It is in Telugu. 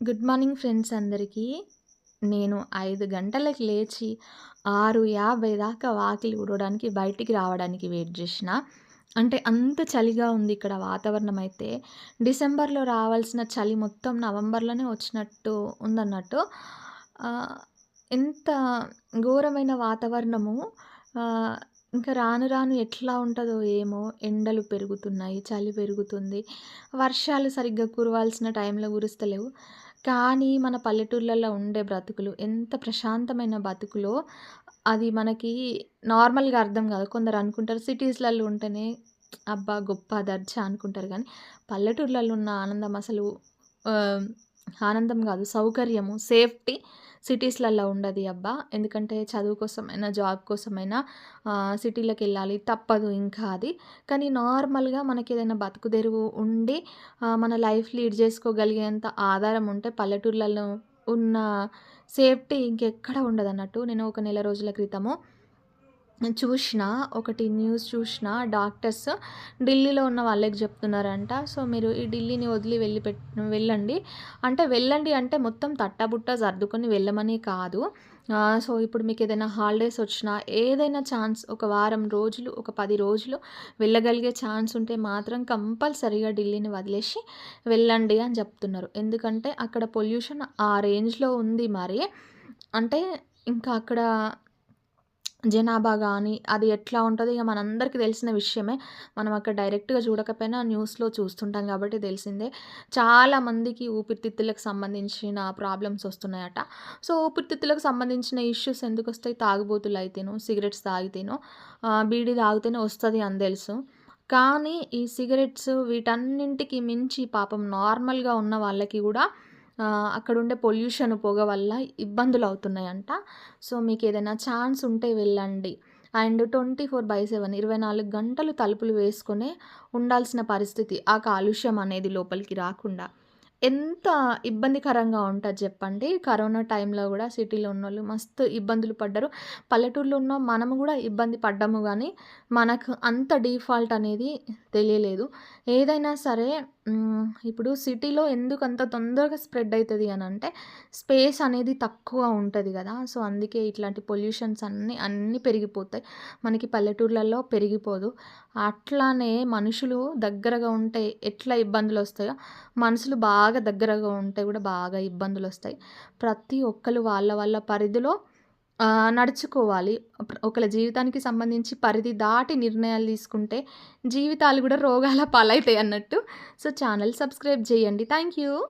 గుడ్ మార్నింగ్ ఫ్రెండ్స్ అందరికీ. నేను 5 గంటలకు లేచి 6:50 దాకా వాకిలి ఊడవడానికి బయటికి రావడానికి వెయిట్ జేషిన. అంటే అంత చలిగా ఉంది ఇక్కడ వాతావరణం అయితే. డిసెంబర్‌లో రావాల్సిన చలి మొత్తం నవంబర్‌లోనే వచ్చినట్టు ఉందన్నట్టు. ఆహ్, ఎంత ఘోరమైన వాతావరణము. ఆహ్, ఇంకా రాను రాను ఎట్లా ఉంటదో ఏమో! ఎండలు పెరుగుతున్నాయి, చలి పెరుగుతుంది. వర్షాలు సరిగ్గా కురవాల్సిన టైంలో కురుస్తలేవు. కానీ మన పల్లెటూర్లలో ఉండే బ్రతుకులు ఎంత ప్రశాంతమైన బతుకులో అది మనకి నార్మల్‌గా అర్థం కాదు. కొందరు అనుకుంటారు సిటీస్‌లలో ఉంటేనే అబ్బా! గొప్ప దర్జా అనుకుంటారు గానీ, పల్లెటూర్లలో ఉన్న ఆనందం అసలు ఆహ్, ఆనందం గాదు. సౌకర్యము, సేఫ్టీ సిటీస్‌లల్ల ఉండది అబ్బా! ఎందుకంటే చదువు కోసమైనా, జాబ్ కోసమైనా సిటీలకెళ్ళాలి తప్పదు ఇంకా అది. కానీ నార్మల్‌గా మనకేదైనా బతుకుదెరువు ఉండి మన లైఫ్ లీడ్ జేసుకోగలిగేంత ఆధారం ఉంటే పల్లెటూర్లలో ఉన్న సేఫ్టీ ఇంకెక్కడ ఉండదన్నట్టు. నేను ఒక నెల రోజుల క్రితము చూషిన ఒకటి న్యూస్ చూషిన. డాక్టర్స్ ఢిల్లీలో ఉన్న వాళ్ళకి జెప్తున్నారంట. సో, మీరు ఈ ఢిల్లీని వదిలి వెళ్ళండి. అంటే వెళ్ళండి అంటే మొత్తం తట్టబుట్ట సర్దుకొని వెళ్ళమని కాదు. సో, ఇప్పుడు మీకేదైనా హాలిడేస్ వచ్చినా, ఏదైనా ఛాన్స్ ఒక వారం రోజులు, ఒక 10 రోజులు వెళ్ళగలిగే ఛాన్స్ ఉంటే మాత్రం కంపల్సరీగా ఢిల్లీని వదిలేసి వెళ్ళండి అని జెప్తున్నారు. ఎందుకంటే అక్కడ పొల్యూషన్ ఆ రేంజ్‌లో ఉంది మరి. అంటే ఇంకా అక్కడ జనాభా గానీ, అది ఎట్లా ఉంటదో ఇగ మనందరికీ తెలిసిన విషయమే. మనం అక్కడ డైరెక్ట్‌గా చూడకపోయినా న్యూస్‌లో చూస్తుంటాం గాబట్టి తెలిసిందే. చాలా మందికి ఊపిరితిత్తులకు సంబంధించిన ప్రాబ్లమ్స్ ఒస్తున్నాయట. సో, ఊపిరితిత్తులకు సంబంధించిన ఇష్యూస్ ఎందుకొస్తాయి? తాగుబోతులైతేనో, సిగరెట్స్ తాగితేనో, బీడీ తాగితేనే ఒస్తది అని దెలుసు. కానీ ఈ సిగరెట్స్ వీటన్నింటికి మించి పాపం నార్మల్‌గా ఉన్న వాళ్ళకి గూడా అక్కడుండే పొల్యూషన్, పొగ వల్ల ఇబ్బందులవుతున్నాయంట. సో, మీకేదైనా ఛాన్స్ ఉంటే వెళ్ళండి. అండ్ 24/7 24 గంటలు తలుపులు వేసుకొనే ఉండాల్సిన పరిస్థితి. ఆ కాలుష్యం అనేది లోపలికి రాకుండా. ఎంత ఇబ్బందికరంగా ఉంటది జెప్పండి. కరోనా టైంలో గూడా సిటీలో ఉన్నోళ్ళు మస్తు ఇబ్బందులు పడ్డరు. పల్లెటూరులో ఉన్న మనము గూడా ఇబ్బంది పడ్డాము గానీ, మనకు అంత డీఫాల్ట్ అనేది తెలియలేదు. ఏదైనా సరే ఇప్పుడు సిటీలో ఎందుకంత తొందరగా స్ప్రెడ్ అయితది అనంటే, స్పేస్ అనేది తక్కువ ఉంటది గదా! సో, అందుకే ఇట్లాంటి పొల్యూషన్స్ అన్నీ పెరిగిపోతాయి. మనకి పల్లెటూర్లలో పెరిగిపోదు. అట్లానే మనుషులు దగ్గరగా ఉంటే ఎట్లా ఇబ్బందులొస్తాయో, మనుషులు బాగా దగ్గరగా ఉంటే గూడా బాగా ఇబ్బందులొస్తాయి. ప్రతి ఒక్కళ్ళు వాళ్ళ వాళ్ళ పరిధిలో నడుచుకోవాలి. ఒకళ్ళ జీవితానికి సంబంధించి పరిధి దాటి నిర్ణయాలు తీసుకుంటే, జీవితాలు గూడా రోగాల పాలైతాయన్నట్టు. సో, ఛానల్ సబ్స్క్రైబ్ జేయండి. Thank you.